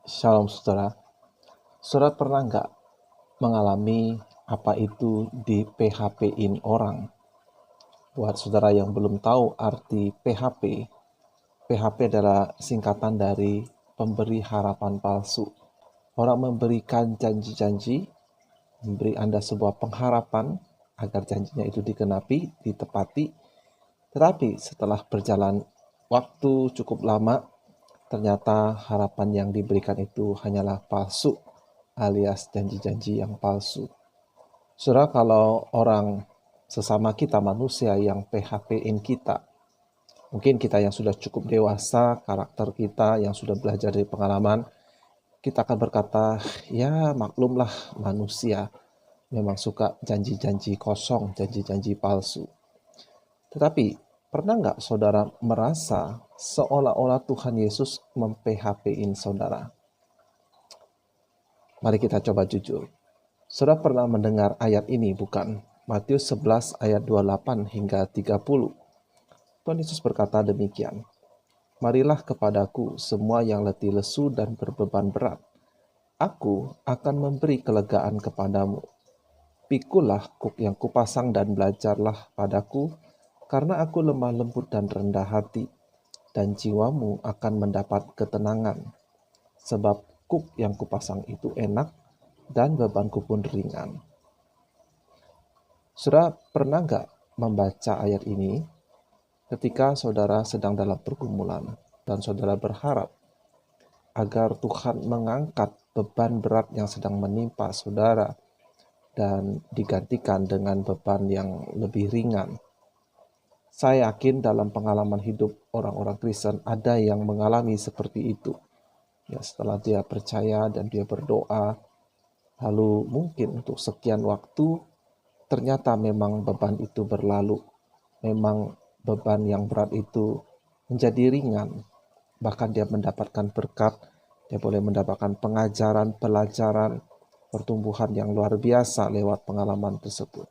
Shalom saudara. Saudara pernah nggak mengalami apa itu di PHP-in orang? Buat saudara yang belum tahu arti PHP, PHP adalah singkatan dari pemberi harapan palsu. Orang memberikan janji-janji, memberi Anda sebuah pengharapan agar janjinya itu digenapi, ditepati. Tetapi setelah berjalan waktu cukup lama, ternyata harapan yang diberikan itu hanyalah palsu, alias janji-janji yang palsu. Saudara, kalau orang sesama kita manusia yang PHP-in kita, mungkin kita yang sudah cukup dewasa, karakter kita yang sudah belajar dari pengalaman, kita akan berkata, ya maklumlah manusia memang suka janji-janji kosong, janji-janji palsu. Tetapi pernah nggak saudara merasa seolah-olah Tuhan Yesus mem-PHP-in saudara? Mari kita coba jujur. Saudara pernah mendengar ayat ini bukan? Matius 11 ayat 28 hingga 30. Tuhan Yesus berkata demikian, "Marilah kepadaku semua yang letih lesu dan berbeban berat. Aku akan memberi kelegaan kepadamu. Pikulah kuk yang kupasang dan belajarlah padaku, karena aku lemah lembut dan rendah hati, dan jiwamu akan mendapat ketenangan. Sebab kuk yang kupasang itu enak, dan bebanku pun ringan." Saudara pernah nggak membaca ayat ini ketika saudara sedang dalam pergumulan dan saudara berharap agar Tuhan mengangkat beban berat yang sedang menimpa saudara dan digantikan dengan beban yang lebih ringan? Saya yakin dalam pengalaman hidup orang-orang Kristen ada yang mengalami seperti itu. Ya, setelah dia percaya dan dia berdoa, lalu mungkin untuk sekian waktu ternyata memang beban itu berlalu. Memang beban yang berat itu menjadi ringan. Bahkan dia mendapatkan berkat, dia boleh mendapatkan pengajaran, pelajaran, pertumbuhan yang luar biasa lewat pengalaman tersebut.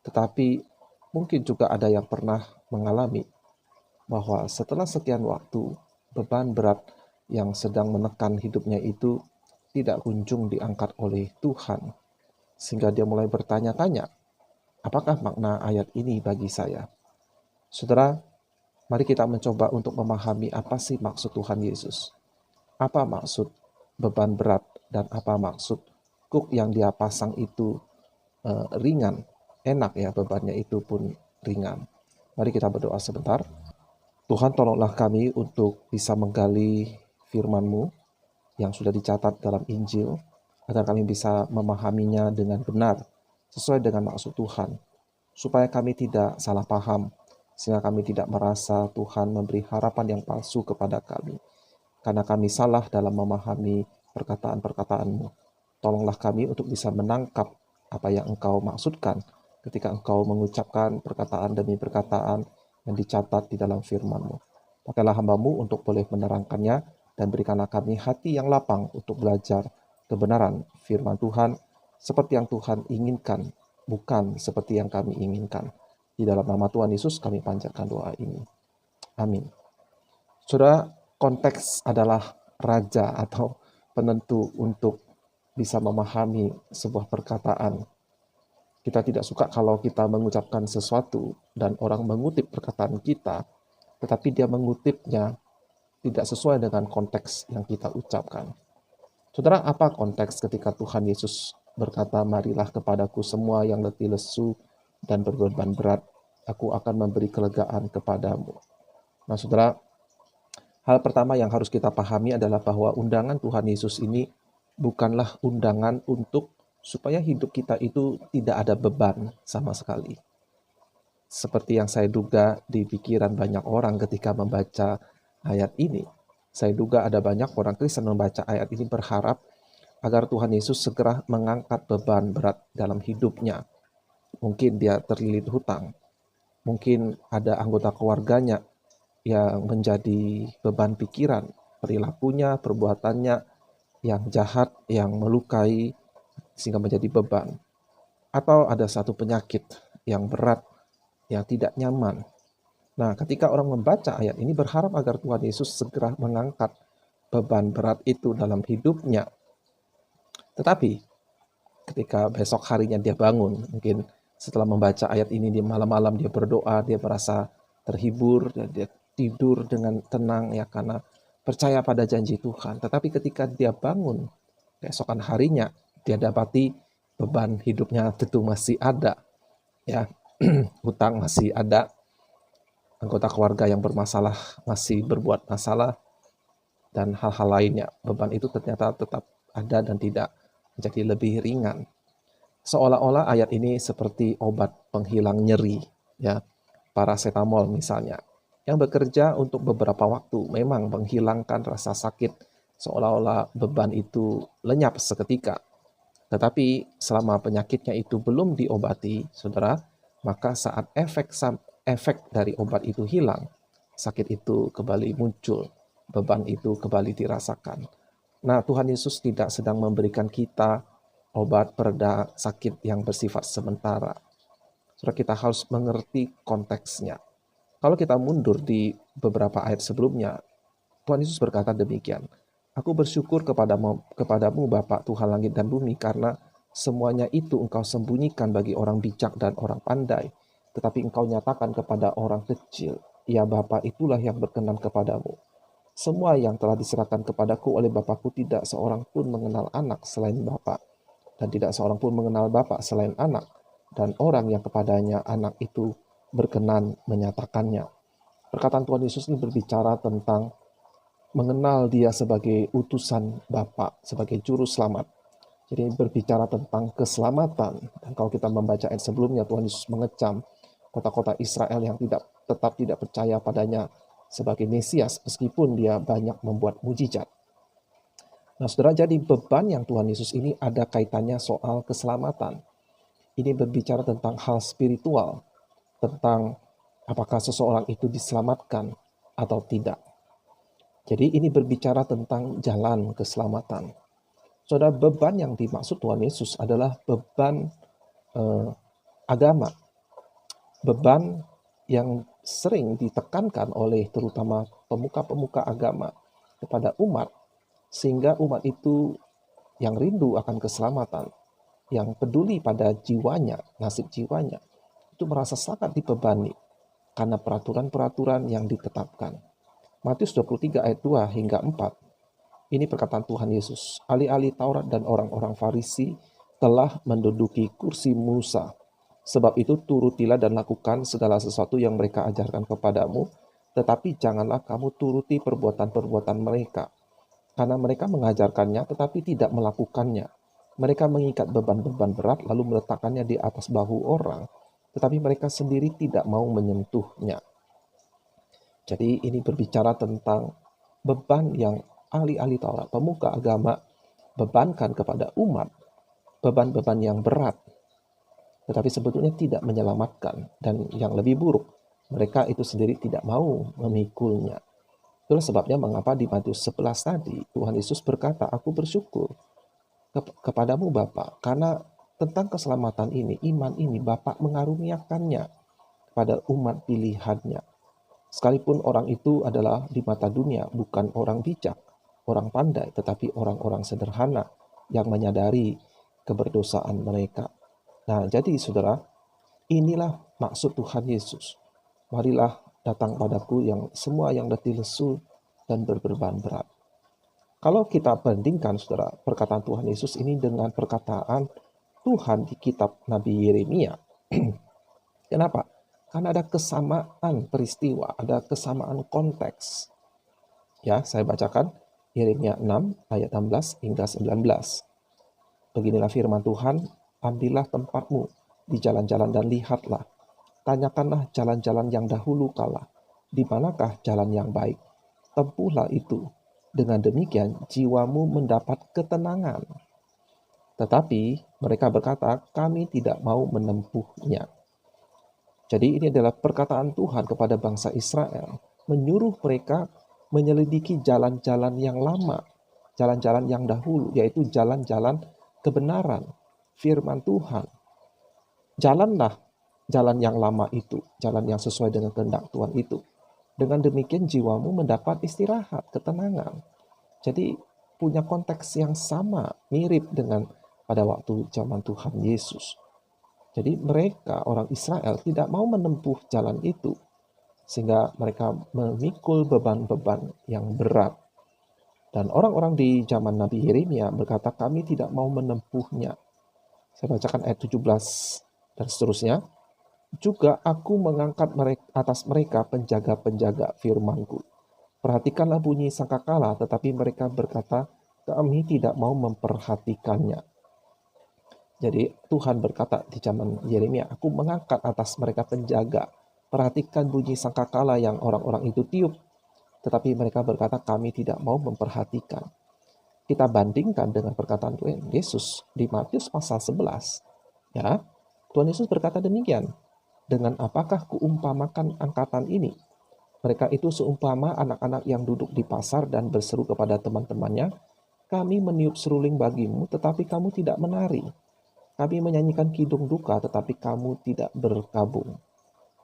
Tetapi mungkin juga ada yang pernah mengalami bahwa setelah sekian waktu, beban berat yang sedang menekan hidupnya itu tidak kunjung diangkat oleh Tuhan. Sehingga dia mulai bertanya-tanya, apakah makna ayat ini bagi saya? Saudara, mari kita mencoba untuk memahami apa sih maksud Tuhan Yesus. Apa maksud beban berat dan apa maksud kuk yang dia pasang itu ringan, enak ya bebannya itu pun ringan. Mari kita berdoa sebentar. Tuhan, tolonglah kami untuk bisa menggali firman-Mu yang sudah dicatat dalam Injil, agar kami bisa memahaminya dengan benar, sesuai dengan maksud Tuhan, supaya kami tidak salah paham, sehingga kami tidak merasa Tuhan memberi harapan yang palsu kepada kami, karena kami salah dalam memahami perkataan-perkataan-Mu. Tolonglah kami untuk bisa menangkap apa yang Engkau maksudkan ketika Engkau mengucapkan perkataan demi perkataan yang dicatat di dalam firman-Mu. Pakailah hamba-Mu untuk boleh menerangkannya, dan berikanlah kami hati yang lapang untuk belajar kebenaran firman Tuhan seperti yang Tuhan inginkan, bukan seperti yang kami inginkan. Di dalam nama Tuhan Yesus kami panjatkan doa ini. Amin. Saudara, konteks adalah raja atau penentu untuk bisa memahami sebuah perkataan. Kita tidak suka kalau kita mengucapkan sesuatu dan orang mengutip perkataan kita, tetapi dia mengutipnya tidak sesuai dengan konteks yang kita ucapkan. Saudara, apa konteks ketika Tuhan Yesus berkata, "Marilah kepadaku semua yang letih lesu dan berbeban berat, aku akan memberi kelegaan kepadamu." Nah, saudara, hal pertama yang harus kita pahami adalah bahwa undangan Tuhan Yesus ini bukanlah undangan untuk supaya hidup kita itu tidak ada beban sama sekali. Seperti yang saya duga di pikiran banyak orang ketika membaca ayat ini. Saya duga ada banyak orang Kristen membaca ayat ini berharap agar Tuhan Yesus segera mengangkat beban berat dalam hidupnya. Mungkin dia terlilit hutang. Mungkin ada anggota keluarganya yang menjadi beban pikiran, perilakunya, perbuatannya yang jahat, yang melukai, sehingga menjadi beban. Atau ada satu penyakit yang berat, yang tidak nyaman. Nah, ketika orang membaca ayat ini berharap agar Tuhan Yesus segera mengangkat beban berat itu dalam hidupnya. Tetapi ketika besok harinya dia bangun, mungkin setelah membaca ayat ini di malam-malam dia berdoa, dia merasa terhibur, dan dia tidur dengan tenang ya karena percaya pada janji Tuhan. Tetapi ketika dia bangun keesokan harinya, dia dapati beban hidupnya tentu masih ada, ya. Hutang masih ada, anggota keluarga yang bermasalah masih berbuat masalah, dan hal-hal lainnya. Beban itu ternyata tetap ada dan tidak menjadi lebih ringan. Seolah-olah ayat ini seperti obat penghilang nyeri, ya, paracetamol misalnya, yang bekerja untuk beberapa waktu, memang menghilangkan rasa sakit, seolah-olah beban itu lenyap seketika. Tetapi selama penyakitnya itu belum diobati, saudara, maka saat efek dari obat itu hilang, sakit itu kembali muncul, beban itu kembali dirasakan. Nah, Tuhan Yesus tidak sedang memberikan kita obat pereda sakit yang bersifat sementara. Saudara, kita harus mengerti konteksnya. Kalau kita mundur di beberapa ayat sebelumnya, Tuhan Yesus berkata demikian, "Aku bersyukur kepadamu Bapa Tuhan langit dan bumi, karena semuanya itu engkau sembunyikan bagi orang bijak dan orang pandai, tetapi engkau nyatakan kepada orang kecil. Ya Bapa, itulah yang berkenan kepadamu. Semua yang telah diserahkan kepadaku oleh Bapakku, tidak seorang pun mengenal anak selain Bapa, dan tidak seorang pun mengenal Bapa selain anak, dan orang yang kepadanya anak itu berkenan menyatakannya." Perkataan Tuhan Yesus ini berbicara tentang mengenal dia sebagai utusan Bapa, sebagai juru selamat. Jadi berbicara tentang keselamatan. Dan kalau kita membaca ayat sebelumnya, Tuhan Yesus mengecam kota-kota Israel yang tetap tidak percaya padanya sebagai Mesias, meskipun dia banyak membuat mujizat. Nah, saudara, jadi beban yang Tuhan Yesus ini ada kaitannya soal keselamatan. Ini berbicara tentang hal spiritual, tentang apakah seseorang itu diselamatkan atau tidak. Jadi ini berbicara tentang jalan keselamatan. Saudara, beban yang dimaksud Tuhan Yesus adalah beban agama. Beban yang sering ditekankan oleh terutama pemuka-pemuka agama kepada umat, sehingga umat itu yang rindu akan keselamatan, yang peduli pada jiwanya, nasib jiwanya, itu merasa sangat dibebani karena peraturan-peraturan yang ditetapkan. Matius 23 ayat 2 hingga 4. Ini perkataan Tuhan Yesus. "Ahli-ahli Taurat dan orang-orang Farisi telah menduduki kursi Musa. Sebab itu turutilah dan lakukan segala sesuatu yang mereka ajarkan kepadamu, tetapi janganlah kamu turuti perbuatan-perbuatan mereka. Karena mereka mengajarkannya tetapi tidak melakukannya. Mereka mengikat beban-beban berat lalu meletakkannya di atas bahu orang, tetapi mereka sendiri tidak mau menyentuhnya." Jadi ini berbicara tentang beban yang ahli-ahli Taurat, pemuka agama, bebankan kepada umat, beban-beban yang berat, tetapi sebetulnya tidak menyelamatkan, dan yang lebih buruk, mereka itu sendiri tidak mau memikulnya. Itulah sebabnya mengapa di Matius 11 tadi, Tuhan Yesus berkata, "Aku bersyukur kepadamu Bapa, karena tentang keselamatan ini, iman ini, Bapa mengaruniakannya pada umat pilihannya. Sekalipun orang itu adalah di mata dunia bukan orang bijak, orang pandai, tetapi orang-orang sederhana yang menyadari keberdosaan mereka." Nah, jadi saudara, inilah maksud Tuhan Yesus. "Marilah datang padaku yang semua yang letih lesu dan berbeban berat." Kalau kita bandingkan saudara, perkataan Tuhan Yesus ini dengan perkataan Tuhan di kitab Nabi Yeremia. Kenapa? Karena ada kesamaan peristiwa, ada kesamaan konteks. Ya, saya bacakan Yeremia 6 ayat 16 hingga 19. "Beginilah firman Tuhan, ambillah tempatmu di jalan-jalan dan lihatlah. Tanyakanlah jalan-jalan yang dahulu kala, di manakah jalan yang baik. Tempuhlah itu. Dengan demikian jiwamu mendapat ketenangan." Tetapi mereka berkata, "Kami tidak mau menempuhnya." Jadi ini adalah perkataan Tuhan kepada bangsa Israel, menyuruh mereka menyelidiki jalan-jalan yang lama, jalan-jalan yang dahulu, yaitu jalan-jalan kebenaran, firman Tuhan. Jalanlah jalan yang lama itu, jalan yang sesuai dengan kehendak Tuhan itu. Dengan demikian jiwamu mendapat istirahat, ketenangan. Jadi punya konteks yang sama, mirip dengan pada waktu zaman Tuhan Yesus. Jadi mereka, orang Israel, tidak mau menempuh jalan itu, sehingga mereka memikul beban-beban yang berat. Dan orang-orang di zaman Nabi Yeremia berkata, kami tidak mau menempuhnya. Saya bacakan ayat 17 dan seterusnya. Juga aku mengangkat atas mereka penjaga-penjaga firmanku. Perhatikanlah bunyi sangkakala, tetapi mereka berkata, kami tidak mau memperhatikannya. Jadi Tuhan berkata di zaman Yeremia, aku mengangkat atas mereka penjaga. Perhatikan bunyi sangkakala yang orang-orang itu tiup. Tetapi mereka berkata, kami tidak mau memperhatikan. Kita bandingkan dengan perkataan Tuhan Yesus di Matius pasal 11. Ya, Tuhan Yesus berkata demikian. Dengan apakah kuumpamakan angkatan ini? Mereka itu seumpama anak-anak yang duduk di pasar dan berseru kepada teman-temannya, kami meniup seruling bagimu, tetapi kamu tidak menari. Kami menyanyikan kidung duka, tetapi kamu tidak berkabung.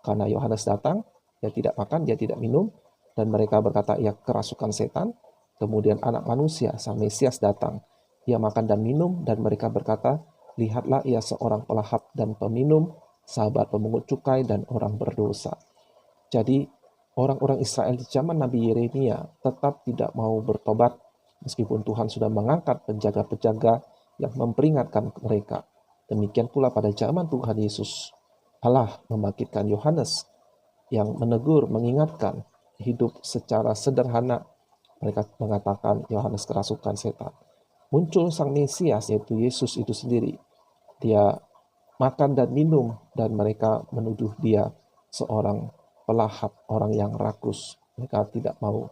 Karena Yohanes datang, dia tidak makan, dia tidak minum, dan mereka berkata, ia kerasukan setan. Kemudian anak manusia, sang Mesias datang. Ia makan dan minum, dan mereka berkata, lihatlah ia seorang pelahap dan peminum, sahabat pemungut cukai dan orang berdosa. Jadi orang-orang Israel di zaman Nabi Yeremia tetap tidak mau bertobat, meskipun Tuhan sudah mengangkat penjaga-penjaga yang memperingatkan mereka. Demikian pula pada zaman Tuhan Yesus, Allah membangkitkan Yohanes yang menegur, mengingatkan, hidup secara sederhana. Mereka mengatakan Yohanes kerasukan setan. Muncul sang Mesias, yaitu Yesus itu sendiri. Dia makan dan minum, dan mereka menuduh dia seorang pelahap, orang yang rakus. Mereka tidak mau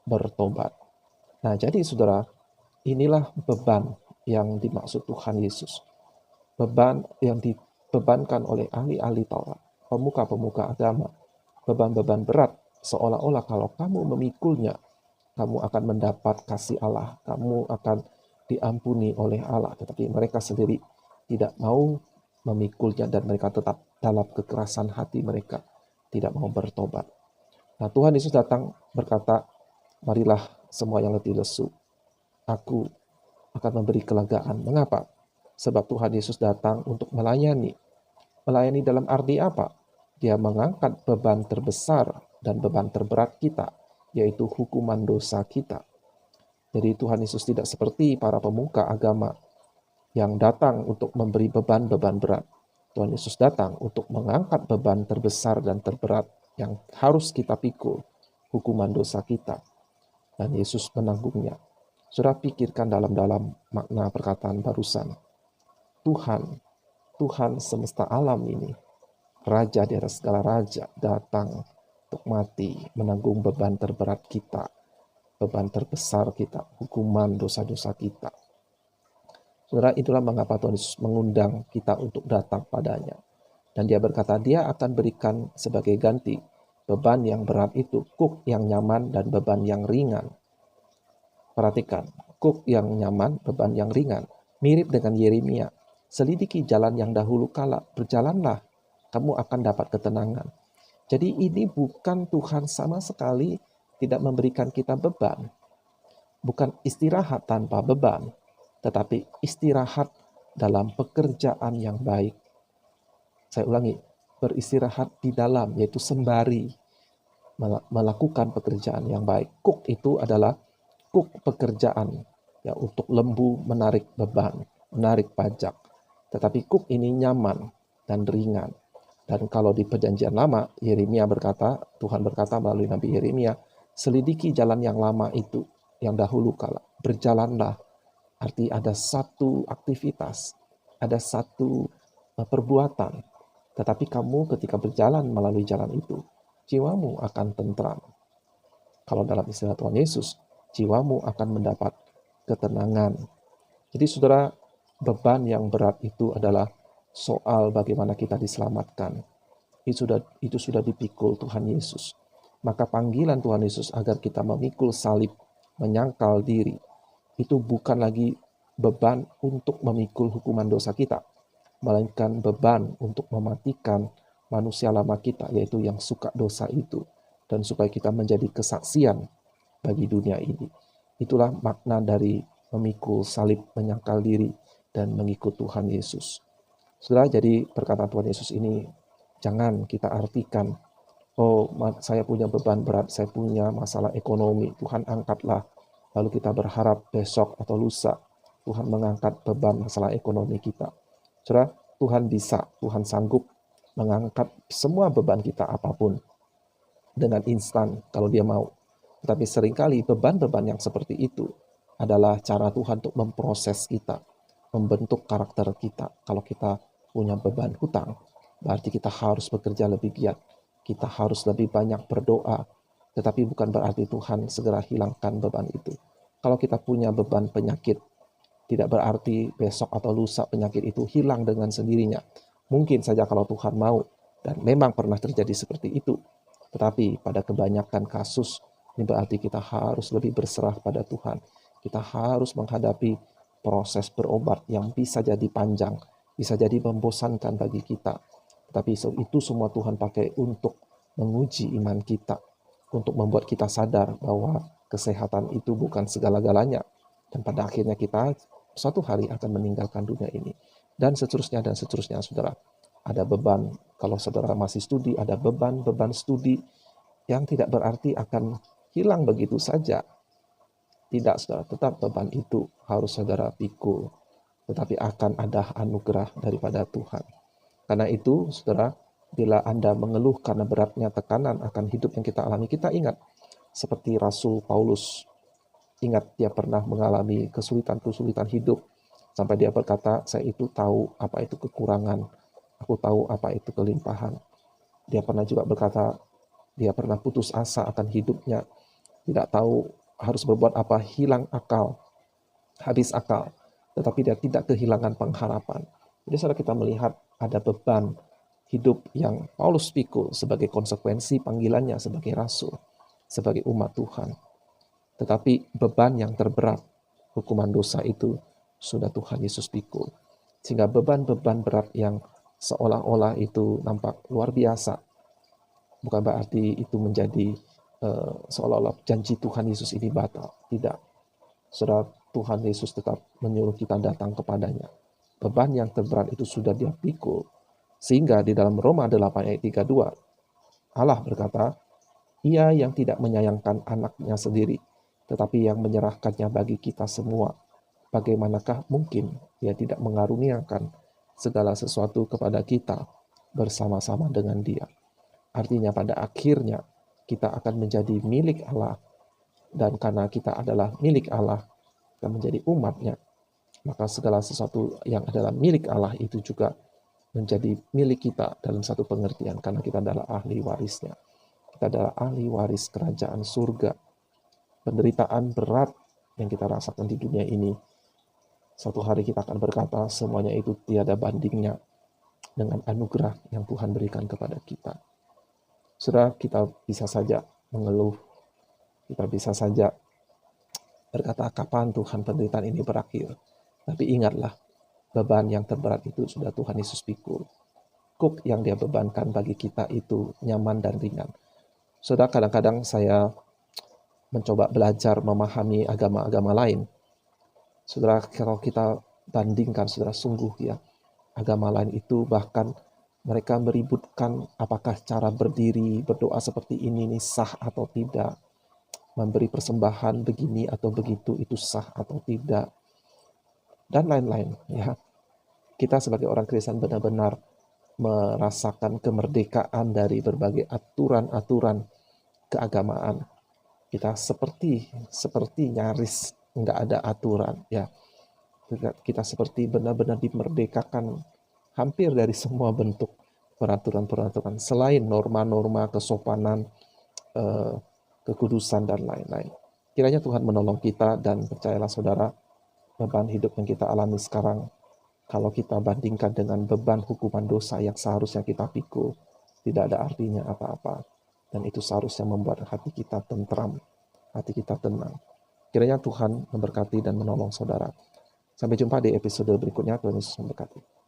bertobat. Nah, jadi saudara, inilah beban yang dimaksud Tuhan Yesus. Beban yang dibebankan oleh ahli-ahli Taurat, pemuka-pemuka agama. Beban-beban berat, seolah-olah kalau kamu memikulnya, kamu akan mendapat kasih Allah, kamu akan diampuni oleh Allah. Tetapi mereka sendiri tidak mau memikulnya, dan mereka tetap dalam kekerasan hati mereka, tidak mau bertobat. Nah, Tuhan Yesus datang berkata, marilah semua yang letih lesu, aku akan memberi kelegaan. Mengapa? Sebab Tuhan Yesus datang untuk melayani. Melayani dalam arti apa? Dia mengangkat beban terbesar dan beban terberat kita, yaitu hukuman dosa kita. Jadi Tuhan Yesus tidak seperti para pemuka agama yang datang untuk memberi beban-beban berat. Tuhan Yesus datang untuk mengangkat beban terbesar dan terberat yang harus kita pikul, hukuman dosa kita. Dan Yesus menanggungnya. Saudara pikirkan dalam-dalam makna perkataan barusan. Tuhan semesta alam ini, Raja di atas segala raja, datang untuk mati, menanggung beban terberat kita, beban terbesar kita, hukuman dosa-dosa kita. Saudara, itulah mengapa Tuhan Yesus mengundang kita untuk datang padanya. Dan dia berkata, dia akan berikan sebagai ganti beban yang berat itu, kuk yang nyaman dan beban yang ringan. Perhatikan, kuk yang nyaman, beban yang ringan. Mirip dengan Yeremia. Selidiki jalan yang dahulu kala, berjalanlah, kamu akan dapat ketenangan. Jadi ini bukan Tuhan sama sekali tidak memberikan kita beban. Bukan istirahat tanpa beban, tetapi istirahat dalam pekerjaan yang baik. Saya ulangi, beristirahat di dalam, yaitu sembari melakukan pekerjaan yang baik. Kuk itu adalah kuk pekerjaan, ya, untuk lembu menarik beban, menarik pajak. Tetapi kuk ini nyaman dan ringan. Dan kalau di perjanjian lama, Yeremia berkata, Tuhan berkata melalui Nabi Yeremia, selidiki jalan yang lama itu, yang dahulu kala. Berjalanlah, arti ada satu aktivitas, ada satu perbuatan. Tetapi kamu ketika berjalan melalui jalan itu, jiwamu akan tentram. Kalau dalam istilah Tuhan Yesus, jiwamu akan mendapat ketenangan. Jadi saudara, beban yang berat itu adalah soal bagaimana kita diselamatkan. Itu sudah dipikul Tuhan Yesus. Maka panggilan Tuhan Yesus agar kita memikul salib, menyangkal diri, itu bukan lagi beban untuk memikul hukuman dosa kita, melainkan beban untuk mematikan manusia lama kita, yaitu yang suka dosa itu, dan supaya kita menjadi kesaksian bagi dunia ini. Itulah makna dari memikul salib, menyangkal diri, dan mengikut Tuhan Yesus. Saudara, jadi perkataan Tuhan Yesus ini jangan kita artikan, oh saya punya beban berat, saya punya masalah ekonomi, Tuhan angkatlah. Lalu kita berharap besok atau lusa Tuhan mengangkat beban masalah ekonomi kita. Saudara, Tuhan bisa, Tuhan sanggup mengangkat semua beban kita apapun dengan instan kalau dia mau. Tetapi seringkali beban-beban yang seperti itu adalah cara Tuhan untuk memproses kita, membentuk karakter kita. Kalau kita punya beban hutang, berarti kita harus bekerja lebih giat. Kita harus lebih banyak berdoa. Tetapi bukan berarti Tuhan segera hilangkan beban itu. Kalau kita punya beban penyakit, tidak berarti besok atau lusa penyakit itu hilang dengan sendirinya. Mungkin saja kalau Tuhan mau, dan memang pernah terjadi seperti itu. Tetapi pada kebanyakan kasus, ini berarti kita harus lebih berserah pada Tuhan. Kita harus menghadapi proses berobat yang bisa jadi panjang, bisa jadi membosankan bagi kita. Tetapi itu semua Tuhan pakai untuk menguji iman kita, untuk membuat kita sadar bahwa kesehatan itu bukan segala-galanya. Dan pada akhirnya kita suatu hari akan meninggalkan dunia ini. Dan seterusnya, saudara. Ada beban, kalau saudara masih studi, ada beban studi yang tidak berarti akan hilang begitu saja. Tidak, saudara, tetap beban itu harus saudara pikul. Tetapi akan ada anugerah daripada Tuhan. Karena itu, saudara, bila Anda mengeluh karena beratnya tekanan akan hidup yang kita alami, kita ingat, seperti Rasul Paulus, ingat dia pernah mengalami kesulitan-kesulitan hidup, sampai dia berkata, saya itu tahu apa itu kekurangan, aku tahu apa itu kelimpahan. Dia pernah juga berkata, dia pernah putus asa akan hidupnya, tidak tahu harus berbuat apa, hilang akal, habis akal. Tetapi dia tidak kehilangan pengharapan. Jadi saudara, kita melihat ada beban hidup yang Paulus pikul sebagai konsekuensi panggilannya sebagai rasul, sebagai umat Tuhan. Tetapi beban yang terberat, hukuman dosa itu sudah Tuhan Yesus pikul. Sehingga beban-beban berat yang seolah-olah itu nampak luar biasa, bukan berarti itu menjadi seolah-olah janji Tuhan Yesus ini batal. Tidak. Saudara, Tuhan Yesus tetap menyuruh kita datang kepadanya. Beban yang terberat itu sudah dia pikul. Sehingga di dalam Roma 8 ayat 32, Allah berkata, Ia yang tidak menyayangkan anaknya sendiri, tetapi yang menyerahkannya bagi kita semua. Bagaimanakah mungkin Ia tidak mengaruniakan segala sesuatu kepada kita bersama-sama dengan Dia? Artinya pada akhirnya kita akan menjadi milik Allah. Dan karena kita adalah milik Allah, kita menjadi umatnya, maka segala sesuatu yang adalah milik Allah itu juga menjadi milik kita dalam satu pengertian, karena kita adalah ahli warisnya. Kita adalah ahli waris kerajaan surga. Penderitaan berat yang kita rasakan di dunia ini, suatu hari kita akan berkata semuanya itu tiada bandingnya dengan anugerah yang Tuhan berikan kepada kita. Saudara, kita bisa saja mengeluh, kita bisa saja berkata kapan Tuhan penderitaan ini berakhir. Tapi ingatlah, beban yang terberat itu sudah Tuhan Yesus pikul. Kuk yang dia bebankan bagi kita itu nyaman dan ringan. Saudara, kadang-kadang saya mencoba belajar memahami agama-agama lain. Saudara, kalau kita bandingkan, saudara, sungguh ya, agama lain itu bahkan mereka meributkan apakah cara berdiri, berdoa seperti ini sah atau tidak. Memberi persembahan begini atau begitu itu sah atau tidak. Dan lain-lain ya. Kita sebagai orang Kristen benar-benar merasakan kemerdekaan dari berbagai aturan-aturan keagamaan. Kita seperti nyaris nggak ada aturan ya. Kita seperti benar-benar dimerdekakan hampir dari semua bentuk peraturan-peraturan selain norma-norma kesopanan, kekudusan dan lain-lain. Kiranya Tuhan menolong kita, dan percayalah saudara, beban hidup yang kita alami sekarang, kalau kita bandingkan dengan beban hukuman dosa yang seharusnya kita pikul, tidak ada artinya apa-apa. Dan itu seharusnya membuat hati kita tentram, hati kita tenang. Kiranya Tuhan memberkati dan menolong saudara. Sampai jumpa di episode berikutnya. Tuhan Yesus memberkati.